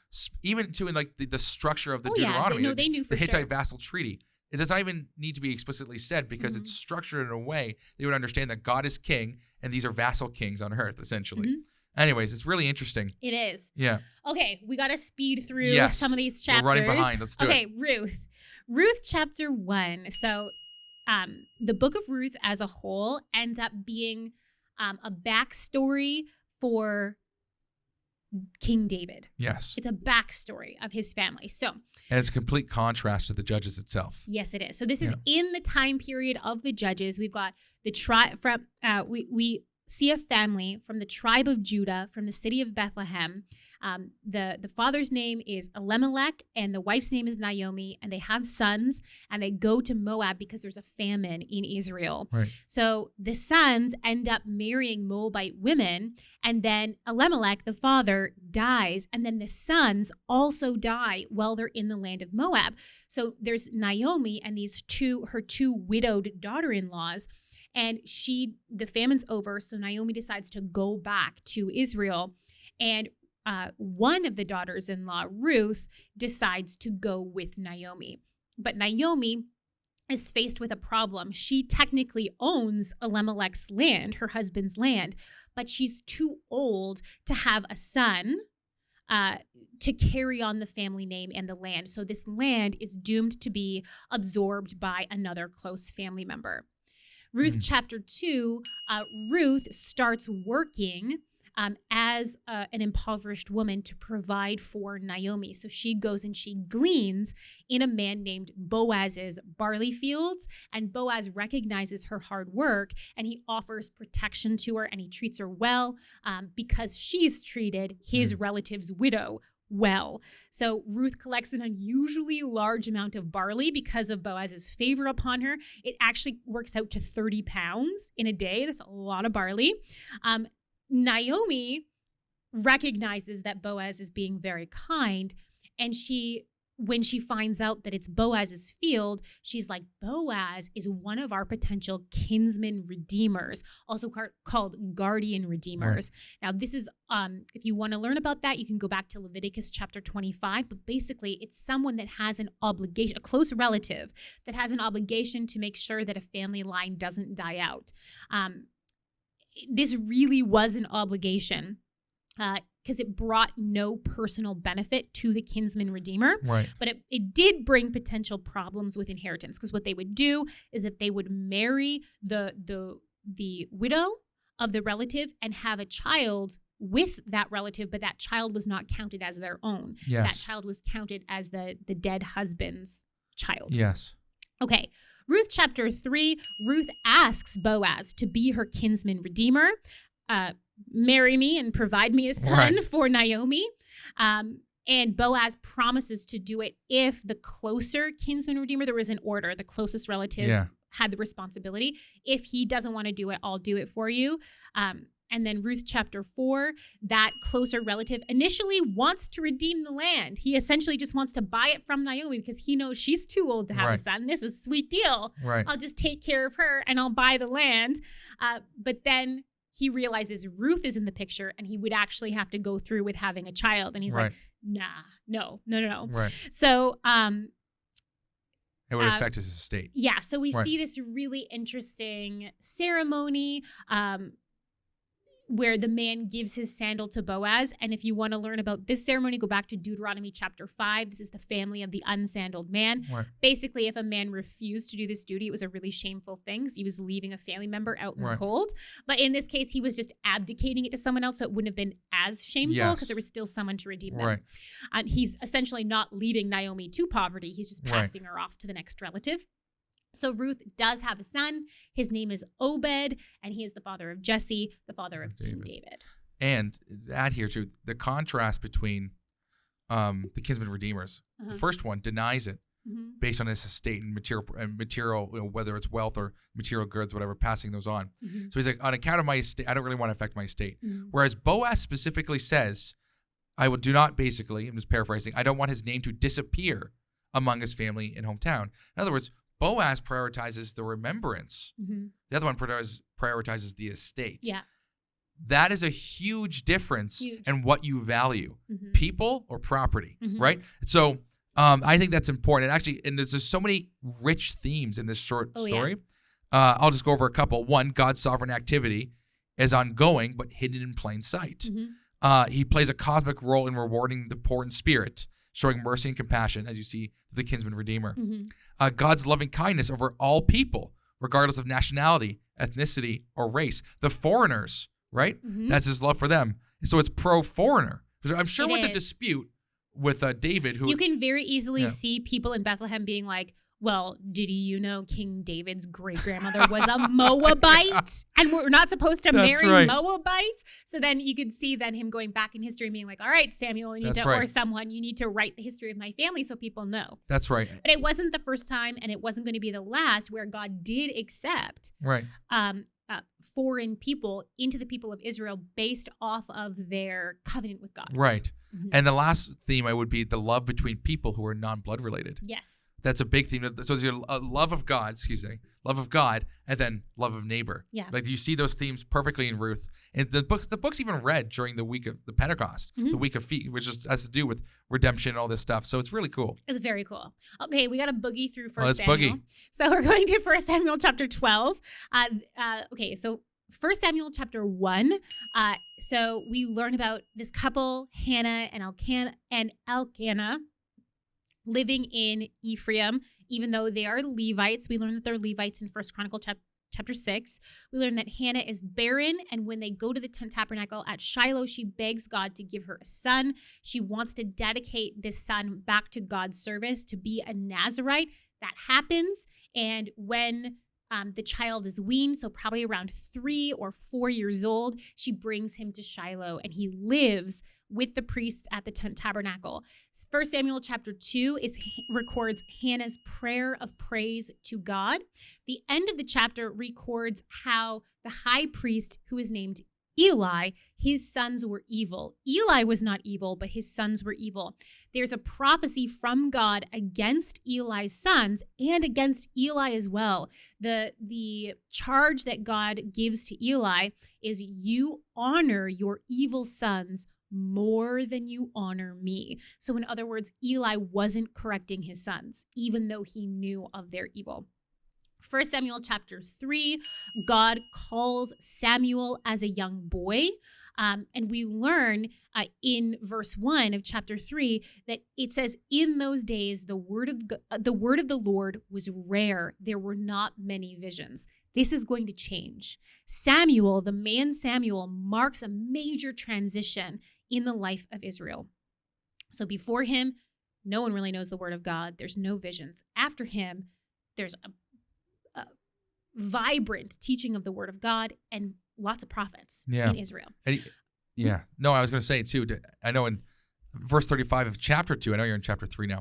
Even to in like the structure of the Oh, yeah. Deuteronomy. They knew for the Hittite sure. vassal treaty. It does not even need to be explicitly said, because it's structured in a way they would understand that God is king and these are vassal kings on earth, essentially. Mhm. Anyways, it's really interesting. It is. Yeah. Okay, we got to speed through Yes. some of these chapters. We're running behind. Let's do it. Ruth. Ruth chapter 1. So the book of Ruth as a whole ends up being a backstory for King David. Yes. It's a backstory of his family. So, And it's a complete contrast to the Judges itself. yes, it is. So this is Yeah. in the time period of the Judges. We've got the tribe from we see a family from the tribe of Judah, from the city of Bethlehem. The father's name is Elimelech, and the wife's name is Naomi, and they have sons, and they go to Moab because there's a famine in Israel. Right. So the sons end up marrying Moabite women, and then Elimelech, the father, dies, and then the sons also die while they're in the land of Moab. So there's Naomi and her two widowed daughter-in-laws, and the famine's over, so Naomi decides to go back to Israel, and one of the daughters-in-law, Ruth, decides to go with Naomi. But Naomi is faced with a problem. She technically owns Elimelech's land, her husband's land, but she's too old to have a son to carry on the family name and the land. So this land is doomed to be absorbed by another close family member. Ruth chapter 2, Ruth starts working as an impoverished woman to provide for Naomi. So she goes and she gleans in a man named Boaz's barley fields, and Boaz recognizes her hard work, and he offers protection to her, and he treats her well because she's treated his relative's widow well. So Ruth collects an unusually large amount of barley because of Boaz's favor upon her. It actually works out to 30 pounds in a day. That's a lot of barley. Naomi recognizes that Boaz is being very kind, and when she finds out that it's Boaz's field, she's like, Boaz is one of our potential kinsman redeemers, also called guardian redeemers. Right. Now, this is, if you want to learn about that, you can go back to Leviticus chapter 25, but basically it's someone that has an obligation, a close relative that has an obligation to make sure that a family line doesn't die out. This really was an obligation because it brought no personal benefit to the kinsman redeemer. Right. But it did bring potential problems with inheritance, because what they would do is that they would marry the widow of the relative and have a child with that relative, but that child was not counted as their own. Yes. That child was counted as the dead husband's child. Yes. Okay. Ruth chapter 3, Ruth asks Boaz to be her kinsman redeemer, marry me and provide me a son for Naomi. And Boaz promises to do it if the closer kinsman redeemer, there was an order, the closest relative had the responsibility. If he doesn't want to do it, I'll do it for you. And then Ruth chapter 4, that closer relative initially wants to redeem the land. He essentially just wants to buy it from Naomi because he knows she's too old to have a son. This is a sweet deal. Right. I'll just take care of her and I'll buy the land. But then he realizes Ruth is in the picture and he would actually have to go through with having a child. And he's like, no. Right. So it would affect his estate. Yeah. So we see this really interesting ceremony where the man gives his sandal to Boaz. And if you want to learn about this ceremony, go back to Deuteronomy chapter 5. This is the family of the unsandaled man. Right. Basically, if a man refused to do this duty, it was a really shameful thing. So he was leaving a family member out in the cold. But in this case, he was just abdicating it to someone else, so it wouldn't have been as shameful because there was still someone to redeem them. He's essentially not leaving Naomi to poverty. He's just passing her off to the next relative. So Ruth does have a son. His name is Obed, and he is the father of Jesse, the father of King David. And add here too, the contrast between the kinsman redeemers. The first one denies it based on his estate and material, whether it's wealth or material goods, whatever, passing those on. So he's like, on account of my estate, I don't really want to affect my estate. Whereas Boaz specifically says, I will do not, basically, I'm just paraphrasing, I don't want his name to disappear among his family and hometown. In other words, Boaz prioritizes the remembrance. The other one prioritizes the estate. Yeah. That is a huge difference in what you value, people or property, right? So I think that's important. And actually, and there's just so many rich themes in this short story. Yeah. I'll just go over a couple. One, God's sovereign activity is ongoing but hidden in plain sight. He plays a cosmic role in rewarding the poor in spirit, showing mercy and compassion, as you see the kinsman redeemer. God's loving kindness over all people, regardless of nationality, ethnicity, or race. The foreigners, right? That's his love for them. So it's pro-foreigner. I'm sure what's a dispute with David, who you can very easily see people in Bethlehem being like, well, did you know King David's great-grandmother was a Moabite? And we're not supposed to marry Moabites? So then you could see then him going back in history and being like, all right, Samuel, or someone, you need to write the history of my family so people know. That's right. But it wasn't the first time, and it wasn't going to be the last, where God did accept foreign people into the people of Israel based off of their covenant with God. Right. And the last theme would be the love between people who are non-blood related. Yes. That's a big theme. So there's a love of God, and then love of neighbor. Yeah. Like you see those themes perfectly in Ruth. And the book's even read during the week of the Pentecost, the week of feet, which has to do with redemption and all this stuff. So it's really cool. It's very cool. Okay, we got to boogie through 1 Samuel. Boogie. So we're going to 1 Samuel chapter 12. Okay, so 1 Samuel chapter 1. So we learn about this couple, Hannah and Elkanah, living in Ephraim, even though they are Levites. We learn that they're Levites in 1 Chronicle chapter 6. We learn that Hannah is barren, and when they go to the tent tabernacle at Shiloh, she begs God to give her a son. She wants to dedicate this son back to God's service, to be a Nazirite. That happens, and when the child is weaned, so probably around 3 or 4 years old, she brings him to Shiloh, and he lives with the priests at the tent tabernacle. 1 Samuel chapter 2 records Hannah's prayer of praise to God. The end of the chapter records how the high priest, who is named Eli, his sons were evil. Eli was not evil, but his sons were evil. There's a prophecy from God against Eli's sons and against Eli as well. The charge that God gives to Eli is, you honor your evil sons more than you honor me. So in other words, Eli wasn't correcting his sons, even though he knew of their evil. 1 Samuel chapter 3, God calls Samuel as a young boy. And we learn in verse 1 of chapter 3 that it says, in those days, the word of the Lord was rare. There were not many visions. This is going to change. Samuel, the man Samuel, marks a major transition in the life of Israel. So before him, no one really knows the word of God. There's no visions. After him, there's a vibrant teaching of the word of God and lots of prophets in Israel. No, I was going to say too, I know in verse 35 of chapter 2, I know you're in chapter 3 now.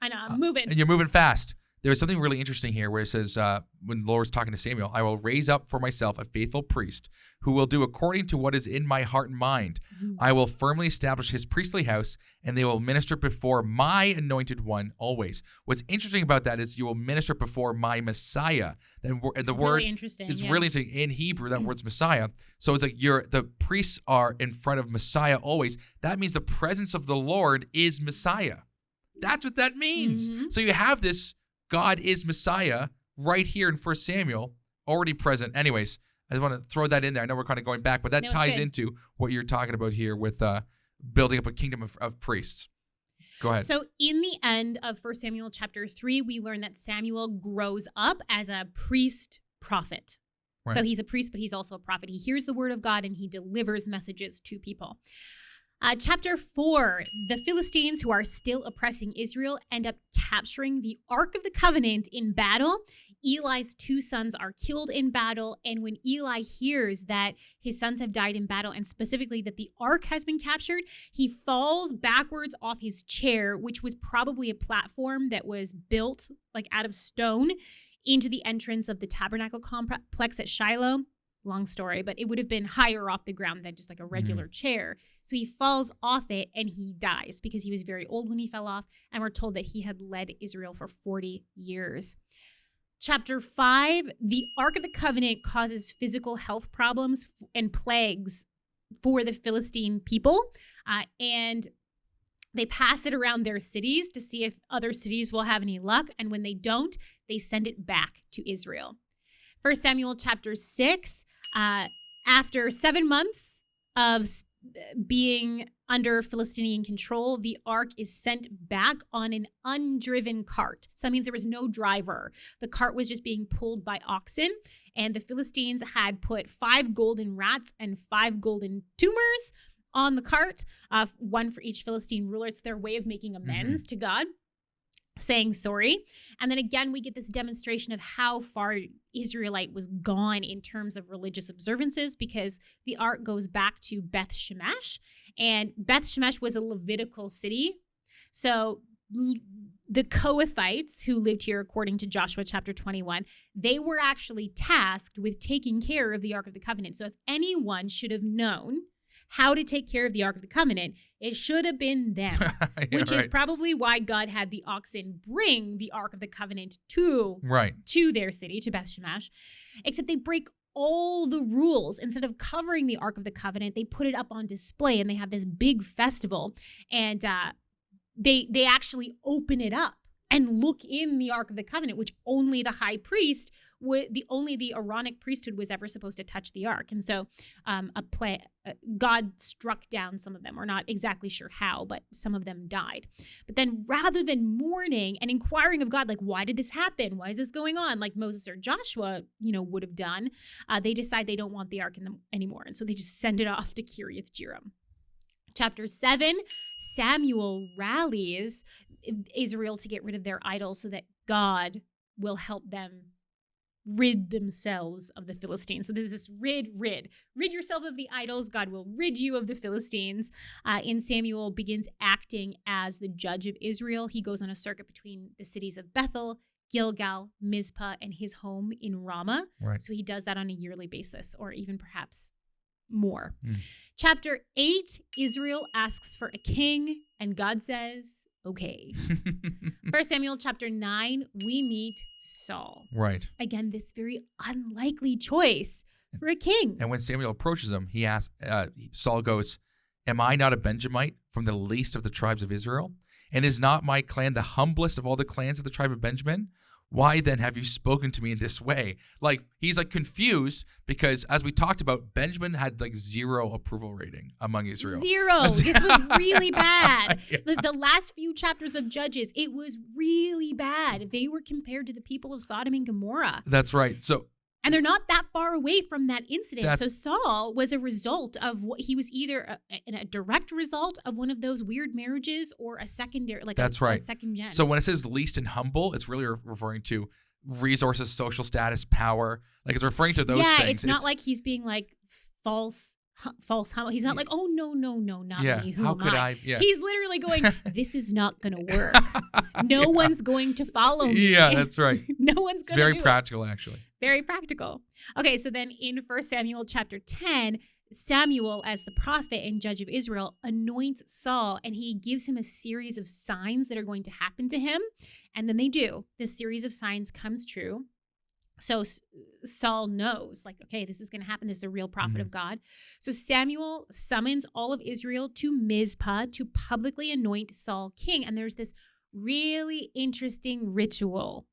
I know, I'm moving. And you're moving fast. There's something really interesting here where it says, when the Lord's talking to Samuel, I will raise up for myself a faithful priest who will do according to what is in my heart and mind. I will firmly establish his priestly house, and they will minister before my anointed one always. What's interesting about that is you will minister before my Messiah. And the word really interesting. It's really interesting. In Hebrew, that word's Messiah. So it's like the priests are in front of Messiah always. That means the presence of the Lord is Messiah. That's what that means. So you have this God is Messiah right here in 1 Samuel, already present. Anyways, I just want to throw that in there. I know we're kind of going back, but that ties into what you're talking about here with building up a kingdom of priests. Go ahead. So in the end of 1 Samuel chapter 3, we learn that Samuel grows up as a priest prophet. Right. So he's a priest, but he's also a prophet. He hears the word of God and he delivers messages to people. Chapter 4, the Philistines, who are still oppressing Israel, end up capturing the Ark of the Covenant in battle. Eli's 2 sons are killed in battle. And when Eli hears that his sons have died in battle, and specifically that the ark has been captured, he falls backwards off his chair, which was probably a platform that was built like out of stone, into the entrance of the tabernacle complex at Shiloh. Long story, but it would have been higher off the ground than just like a regular chair. So he falls off it and he dies because he was very old when he fell off. And we're told that he had led Israel for 40 years. Chapter 5, the Ark of the Covenant causes physical health problems and plagues for the Philistine people. And they pass it around their cities to see if other cities will have any luck. And when they don't, they send it back to Israel. 1 Samuel chapter 6, after 7 months of being under Philistine control, the ark is sent back on an undriven cart. So that means there was no driver. The cart was just being pulled by oxen, and the Philistines had put 5 golden rats and 5 golden tumors on the cart, one for each Philistine ruler. It's their way of making amends to God, saying sorry. And then again, we get this demonstration of how far Israelite was gone in terms of religious observances, because the ark goes back to Beth Shemesh, and Beth Shemesh was a Levitical city. So the Kohathites, who lived here according to Joshua chapter 21, they were actually tasked with taking care of the Ark of the Covenant. So if anyone should have known how to take care of the Ark of the Covenant, it should have been them, which is probably why God had the oxen bring the Ark of the Covenant to their city, to Beth Shemesh, except they break all the rules. Instead of covering the Ark of the Covenant, they put it up on display, and they have this big festival, and they actually open it up and look in the Ark of the Covenant, which only the high priest only the Aaronic priesthood was ever supposed to touch the ark. And so God struck down some of them. We're not exactly sure how, but some of them died. But then rather than mourning and inquiring of God, like, why did this happen? Why is this going on? Like Moses or Joshua, would have done, they decide they don't want the ark anymore. And so they just send it off to Kiriath Jearim. Chapter 7, Samuel rallies Israel to get rid of their idols so that God will help them rid themselves of the Philistines. So there's this rid yourself of the idols. God will rid you of the Philistines. And Samuel begins acting as the judge of Israel. He goes on a circuit between the cities of Bethel, Gilgal, Mizpah, and his home in Ramah. Right. So he does that on a yearly basis, or even perhaps more. Chapter 8, Israel asks for a king, and God says, okay. 1 Samuel chapter 9, we meet Saul. Right. Again, this very unlikely choice for a king. And when Samuel approaches him, he asks, Saul goes, am I not a Benjamite from the least of the tribes of Israel? And is not my clan the humblest of all the clans of the tribe of Benjamin? Why then have you spoken to me in this way? Like, he's like confused because, as we talked about, Benjamin had like 0 approval rating among Israel. 0. This was really bad. Yeah. The last few chapters of Judges, it was really bad. They were compared to the people of Sodom and Gomorrah. That's right. And they're not that far away from that incident. So Saul was a result of what he was either a direct result of one of those weird marriages or a secondary, like a second gen. So when it says least and humble, it's really referring to resources, social status, power. Like it's referring to those things. Yeah, it's not like he's being like false humble. He's not like, oh, no, not me. How could I? Yeah. He's literally going, this is not going to work. No one's going to follow me. Yeah, that's right. No one's going to Very practical, actually. Very practical. Okay, so then in 1 Samuel chapter 10, Samuel, as the prophet and judge of Israel, anoints Saul, and he gives him a series of signs that are going to happen to him. And then they do. This series of signs comes true. So Saul knows, like, okay, this is going to happen. This is a real prophet of God. So Samuel summons all of Israel to Mizpah to publicly anoint Saul king. And there's this really interesting ritual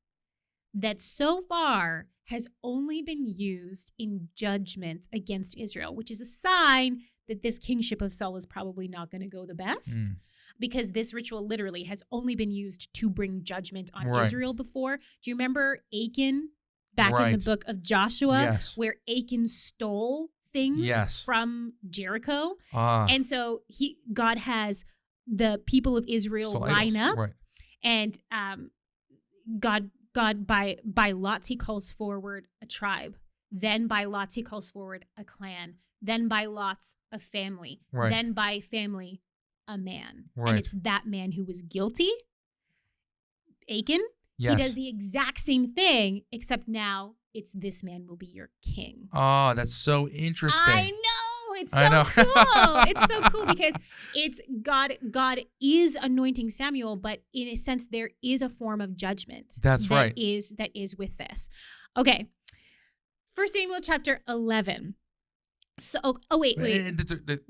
that so far has only been used in judgment against Israel, which is a sign that this kingship of Saul is probably not going to go the best. Because this ritual literally has only been used to bring judgment on Israel before. Do you remember Achan? Back in the book of Joshua, where Achan stole things from Jericho. And so God has the people of Israel line up, and God God, by lots, he calls forward a tribe. Then by lots, he calls forward a clan. Then by lots, a family. Right. Then by family, a man. Right. And it's that man who was guilty, Achan. Yes. He does the exact same thing, except now it's this man will be your king. Oh, that's so interesting. I know. It's so cool. It's so cool because it's God is anointing Samuel, but in a sense, there is a form of judgment. That's right. That is with this. Okay. 1 Samuel chapter 11. So, wait.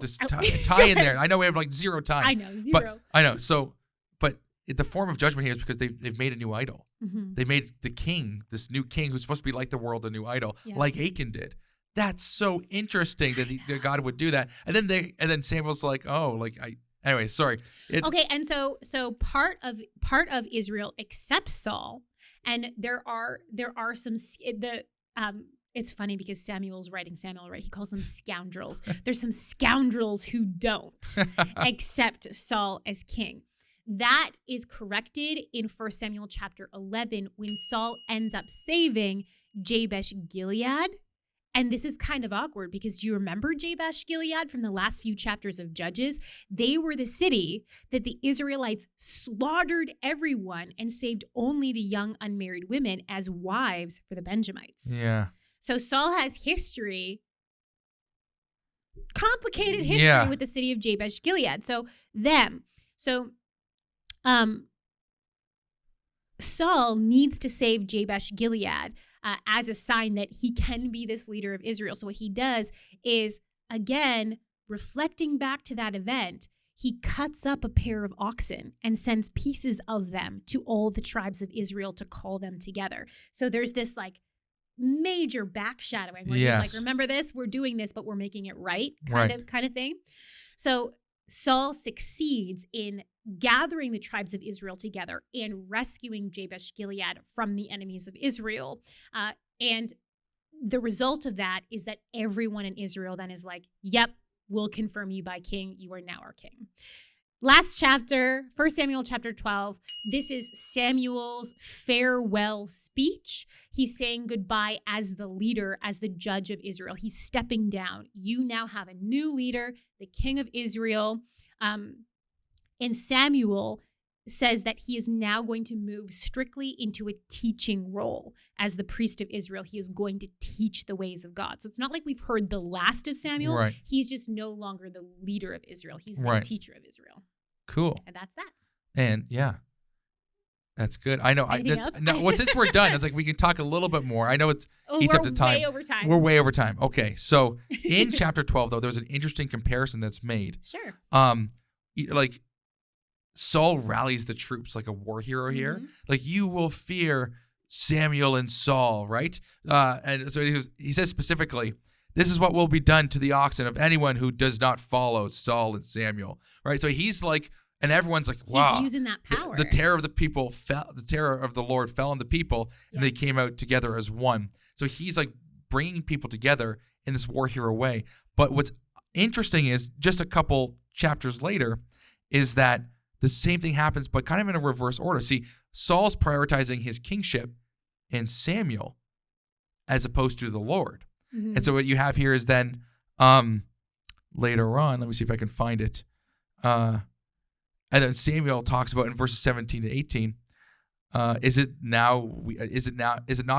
Just tie in there. I know we have like zero time. I know, zero. I know. So, but the form of judgment here is because they've made a new idol. Mm-hmm. They made the king, this new king who's supposed to be like the world, a new idol, like Achan did. That's so interesting that God would do that. And then Samuel's like, anyway, sorry. Okay, and so part of Israel accepts Saul, and there are some it's funny because Samuel's writing Samuel, right? He calls them scoundrels. There's some scoundrels who don't accept Saul as king. That is corrected in 1 Samuel chapter 11 when Saul ends up saving Jabesh Gilead. And this is kind of awkward because do you remember Jabesh Gilead from the last few chapters of Judges? They were the city that the Israelites slaughtered everyone and saved only the young unmarried women as wives for the Benjamites. Yeah. So Saul has complicated history with the city of Jabesh Gilead. Saul needs to save Jabesh Gilead as a sign that he can be this leader of Israel. So what he does is, again, reflecting back to that event, he cuts up a pair of oxen and sends pieces of them to all the tribes of Israel to call them together. So there's this like major backshadowing where he's like, remember this? We're doing this, but we're making it right kind of thing. So Saul succeeds in gathering the tribes of Israel together and rescuing Jabesh Gilead from the enemies of Israel. And the result of that is that everyone in Israel then is like, yep, we'll confirm you by king. You are now our king. Last chapter, 1 Samuel chapter 12, this is Samuel's farewell speech. He's saying goodbye as the leader, as the judge of Israel. He's stepping down. You now have a new leader, the king of Israel. And Samuel says that he is now going to move strictly into a teaching role as the priest of Israel. He is going to teach the ways of God. So it's not like we've heard the last of Samuel. Right. He's just no longer the leader of Israel. He's the teacher of Israel. Cool. And that's that. And that's good. I know. Well, since we're done, it's like we can talk a little bit more. I know it's eats up the time. We're way over time. We're way over time. Okay. So in chapter 12, though, there's an interesting comparison that's made. Sure. Like Saul rallies the troops like a war hero here. Mm-hmm. Like, you will fear Samuel and Saul, right? And so he says specifically, this is what will be done to the oxen of anyone who does not follow Saul and Samuel, right? So he's like, and everyone's like, wow. He's using that power. The terror of the people fell, the terror of the Lord fell on the people, and they came out together as one. So he's like bringing people together in this war hero way. But what's interesting is just a couple chapters later is that the same thing happens, but kind of in a reverse order. See, Saul's prioritizing his kingship in Samuel as opposed to the Lord. Mm-hmm. And so what you have here is then later on, let me see if I can find it. And then Samuel talks about in verses 17 to 18, is it not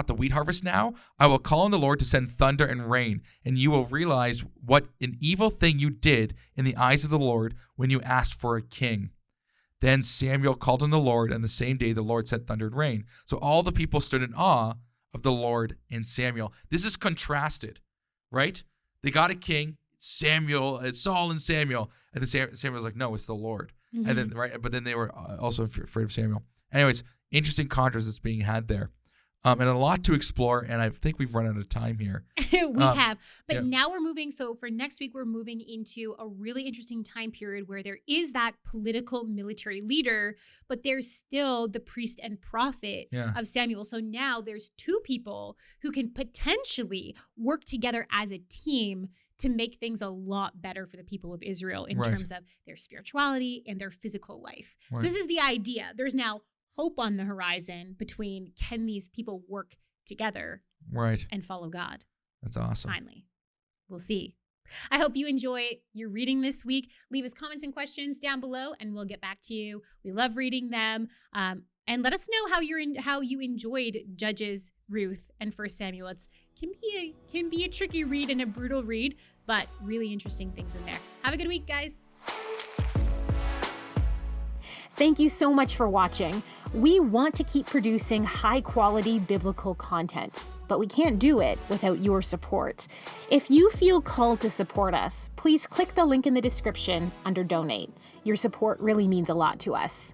the wheat harvest now? I will call on the Lord to send thunder and rain, and you will realize what an evil thing you did in the eyes of the Lord when you asked for a king. Then Samuel called on the Lord, and the same day the Lord sent thunder and rain. So all the people stood in awe of the Lord and Samuel. This is contrasted, right? They got a king, Saul and Samuel, and then Samuel was like, no, it's the Lord. Mm-hmm. And then but then they were also afraid of Samuel. Anyways, interesting contrast that's being had there. And a lot to explore, and I think we've run out of time here. We have. But now we're moving. So for next week, we're moving into a really interesting time period where there is that political military leader, but there's still the priest and prophet of Samuel. So now there's two people who can potentially work together as a team to make things a lot better for the people of Israel in terms of their spirituality and their physical life. So this is the idea. There's now hope on the horizon between can these people work together Right. and follow God. That's awesome. Finally, we'll see. I hope you enjoy your reading this week. Leave us comments and questions down below, and we'll get back to you. We love reading them. And let us know how you enjoyed Judges, Ruth, and 1 Samuel. It can be a tricky read and a brutal read, but really interesting things in there. Have a good week, guys. Thank you so much for watching. We want to keep producing high-quality biblical content, but we can't do it without your support. If you feel called to support us, please click the link in the description under Donate. Your support really means a lot to us.